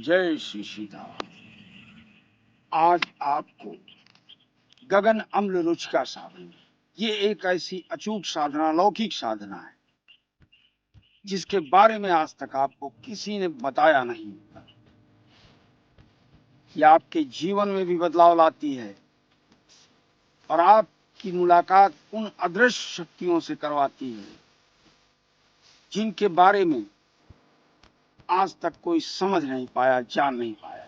जय श्री सीताराम। आज आपको गगन अम्ल रुचि का साधन, ये एक ऐसी अचूक साधना, लौकिक साधना है जिसके बारे में आज तक आपको किसी ने बताया नहीं। ये आपके जीवन में भी बदलाव लाती है और आपकी मुलाकात उन अदृश्य शक्तियों से करवाती है जिनके बारे में आज तक कोई समझ नहीं पाया, जान नहीं पाया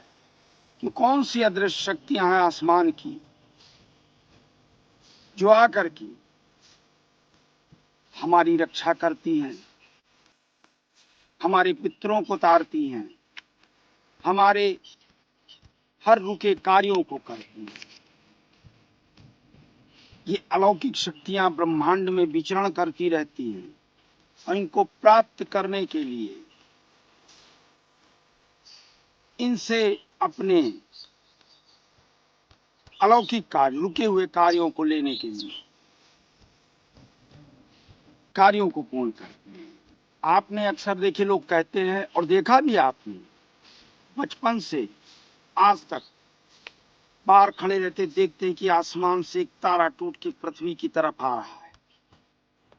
कि कौन सी अदृश्य शक्तियां हैं आसमान की जो आकर के हमारी रक्षा करती हैं, हमारे पितरों को तारती हैं, हमारे हर रुके कार्यों को करती हैं। ये अलौकिक शक्तियां ब्रह्मांड में विचरण करती रहती हैं और इनको प्राप्त करने के लिए, इनसे अपने अलौकिक कार्य, रुके हुए कार्यों को लेने के लिए कार्यों को पूर्ण करते हैं। आपने अक्सर देखे, लोग कहते हैं और देखा भी आपने, बचपन से आज तक बाहर खड़े रहते देखते हैं कि आसमान से एक तारा टूट के पृथ्वी की तरफ आ रहा है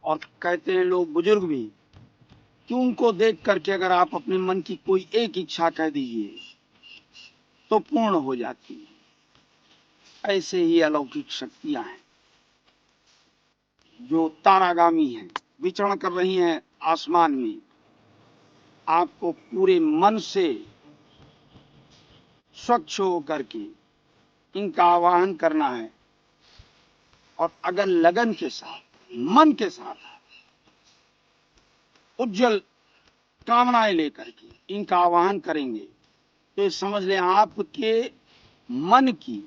और कहते हैं लोग, बुजुर्ग भी, कि उनको देख करके अगर आप अपने मन की कोई एक इच्छा कह दीजिए तो पूर्ण हो जाती है। ऐसे ही अलौकिक शक्तियां हैं जो तारागामी हैं, विचरण कर रही हैं आसमान में। आपको पूरे मन से स्वच्छ होकर के इनका आवाहन करना है और अगर लगन के साथ, मन के साथ उज्जवल कामनाएं लेकर के इनका आवाहन करेंगे तो ये समझ लें आपके मन की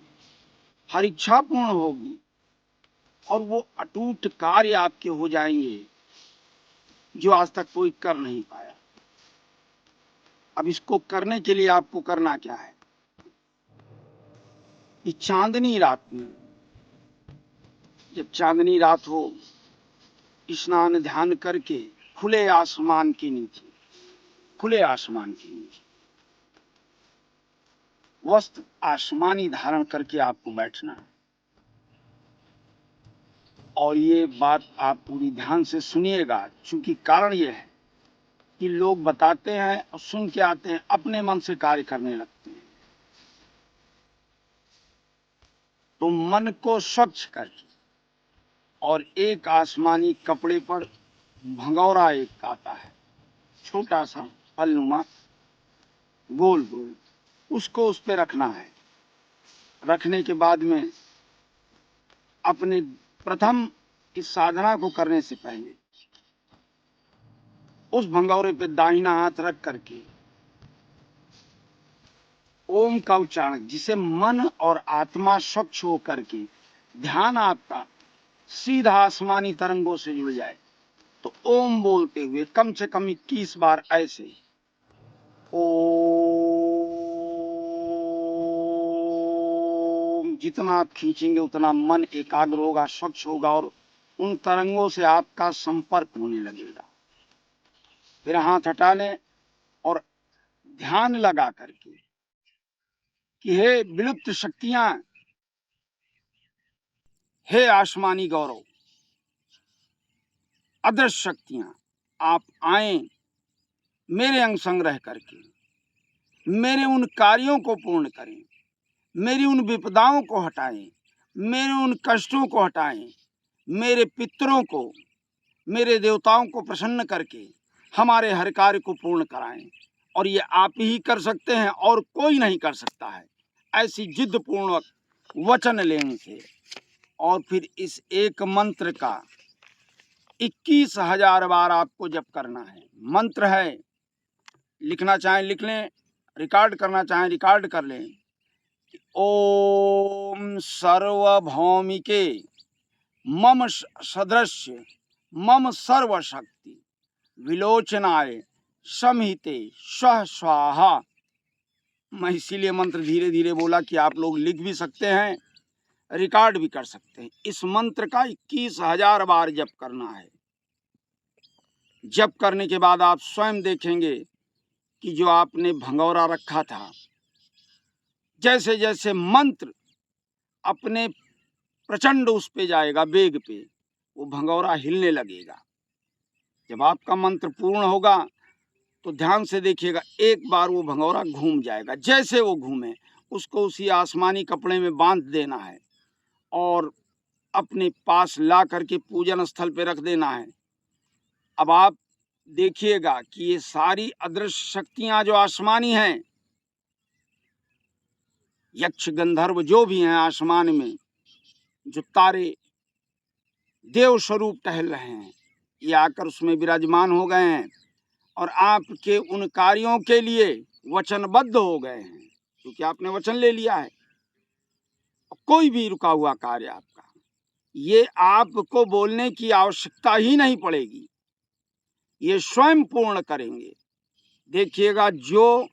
हर इच्छा पूर्ण होगी और वो अटूट कार्य आपके हो जाएंगे जो आज तक कोई कर नहीं पाया। अब इसको करने के लिए आपको करना क्या है कि चांदनी रात में, जब चांदनी रात हो, स्नान ध्यान करके खुले आसमान के नीचे, खुले आसमान के नीचे वस्त्र आसमानी धारण करके आपको बैठना है। और ये बात आप पूरी ध्यान से सुनिएगा, क्योंकि कारण ये है कि लोग बताते हैं और सुन के आते हैं, अपने मन से कार्य करने लगते हैं। तो मन को स्वच्छ करके और एक आसमानी कपड़े पर भंगौरा एक आता है, छोटा सा फलनुमा, गोल गोल, उसको उस पे रखना है। रखने के बाद में अपने प्रथम इस साधना को करने से पहले उस भंगौरे पे दाहिना हाथ रख करके ओम का उच्चारण, जिसे मन और आत्मा स्वच्छ हो करके ध्यान आपका सीधा आसमानी तरंगों से जुड़ जाए, तो ओम बोलते हुए कम से कम 21 बार ऐसे ओम, जितना आप खींचेंगे उतना मन एकाग्र होगा, स्वच्छ होगा और उन तरंगों से आपका संपर्क होने लगेगा। फिर हाथ हटा लें और ध्यान लगा करके कि हे विलुप्त शक्तियां, हे आसमानी गौरव, अदृश्य शक्तियां, आप आए मेरे अंग संग्रह करके, मेरे उन कार्यों को पूर्ण करें, मेरी उन विपदाओं को हटाएं, मेरे उन कष्टों को हटाएं, मेरे पितरों को, मेरे देवताओं को प्रसन्न करके हमारे हर कार्य को पूर्ण कराएं। और ये आप ही कर सकते हैं और कोई नहीं कर सकता है। ऐसी जिद पूर्वक वचन लेने से और फिर इस एक मंत्र का 21,000 बार आपको जप करना है। मंत्र है, लिखना चाहें लिख लें, रिकॉर्ड करना चाहें रिकॉर्ड कर लें। ओम सर्वभौमिके मम सदृश्य मम सर्वशक्ति विलोचनाय संहिते स्व स्वाहा। मैं इसीलिए मंत्र धीरे धीरे बोला कि आप लोग लिख भी सकते हैं, रिकॉर्ड भी कर सकते हैं। इस मंत्र का 21,000 बार जप करना है। जप करने के बाद आप स्वयं देखेंगे कि जो आपने भंगौरा रखा था, जैसे जैसे मंत्र अपने प्रचंड उस पे जाएगा, वेग पे, वो भंगौरा हिलने लगेगा। जब आपका मंत्र पूर्ण होगा तो ध्यान से देखिएगा, एक बार वो भंगौरा घूम जाएगा। जैसे वो घूमे उसको उसी आसमानी कपड़े में बांध देना है और अपने पास ला करके पूजन स्थल पे रख देना है। अब आप देखिएगा कि ये सारी अदृश्य शक्तियां जो आसमानी हैं, यक्ष गंधर्व जो भी हैं आसमान में, जो तारे देव स्वरूप टहल रहे हैं, ये आकर उसमें विराजमान हो गए हैं और आपके उन कार्यों के लिए वचनबद्ध हो गए हैं, क्योंकि आपने वचन ले लिया है। कोई भी रुका हुआ कार्य आपका, ये आपको बोलने की आवश्यकता ही नहीं पड़ेगी, ये स्वयं पूर्ण करेंगे। देखिएगा, जो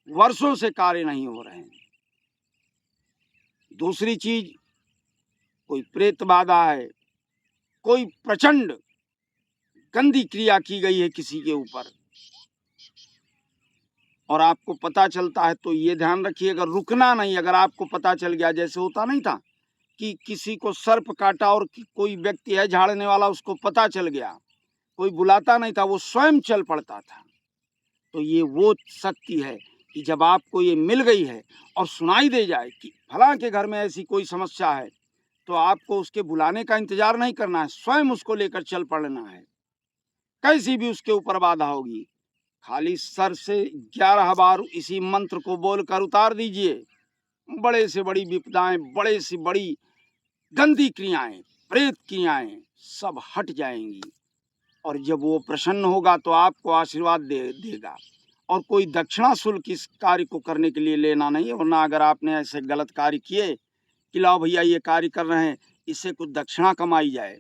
वर्षों से कार्य नहीं हो रहे हैं। दूसरी चीज, कोई प्रेत बाधा है, कोई प्रचंड गंदी क्रिया की गई है किसी के ऊपर और आपको पता चलता है, तो ये ध्यान रखिएगा, रुकना नहीं। अगर आपको पता चल गया, जैसे होता नहीं था कि किसी को सर्प काटा और कोई व्यक्ति है झाड़ने वाला, उसको पता चल गया, कोई बुलाता नहीं था, वो स्वयं चल पड़ता था। तो ये वो शक्ति है कि जब आपको ये मिल गई है और सुनाई दे जाए कि फलां के घर में ऐसी कोई समस्या है, तो आपको उसके बुलाने का इंतजार नहीं करना है, स्वयं उसको लेकर चल पड़ना है। कैसी भी उसके ऊपर बाधा होगी, खाली सर से 11 बार इसी मंत्र को बोलकर उतार दीजिए। बड़े से बड़ी विपदाएं, बड़े से बड़ी गंदी क्रियाएं, प्रेत क्रियाएं सब हट जाएंगी और जब वो प्रसन्न होगा तो आपको आशीर्वाद देगा। और कोई दक्षिणा शुल्क इस कार्य को करने के लिए लेना नहीं है, वरना अगर आपने ऐसे गलत कार्य किए कि लाओ भैया ये कार्य कर रहे हैं, इससे कुछ दक्षिणा कमाई जाए,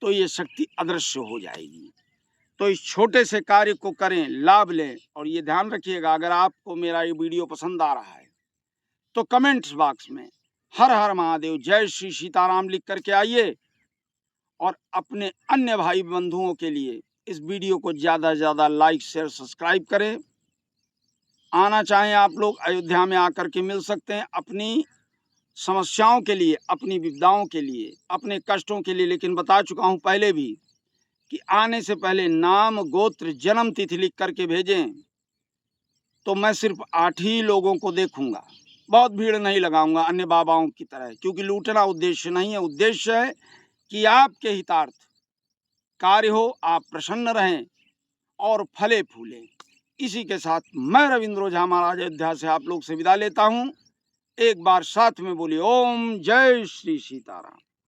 तो ये शक्ति अदृश्य हो जाएगी। तो इस छोटे से कार्य को करें, लाभ लें। और ये ध्यान रखिएगा, अगर आपको मेरा ये वीडियो पसंद आ रहा है तो कमेंट्स बॉक्स में हर हर महादेव, जय श्री सीताराम लिख करके आइए और अपने अन्य भाई बंधुओं के लिए इस वीडियो को ज़्यादा से ज़्यादा लाइक, शेयर, सब्सक्राइब करें। आना चाहें आप लोग अयोध्या में आकर के मिल सकते हैं, अपनी समस्याओं के लिए, अपनी विपदाओं के लिए, अपने कष्टों के लिए। लेकिन बता चुका हूँ पहले भी कि आने से पहले नाम, गोत्र, जन्म तिथि लिख करके भेजें, तो मैं सिर्फ 8 ही लोगों को देखूंगा, बहुत भीड़ नहीं लगाऊंगा अन्य बाबाओं की तरह, क्योंकि लूटना उद्देश्य नहीं है। उद्देश्य है कि आपके हितार्थ कार्य हो, आप प्रसन्न रहें और फले फूले। इसी के साथ मैं रविंद्र ओझा महाराज अयोध्या से आप लोग से विदा लेता हूँ। एक बार साथ में बोलिए, ओम जय श्री सीताराम।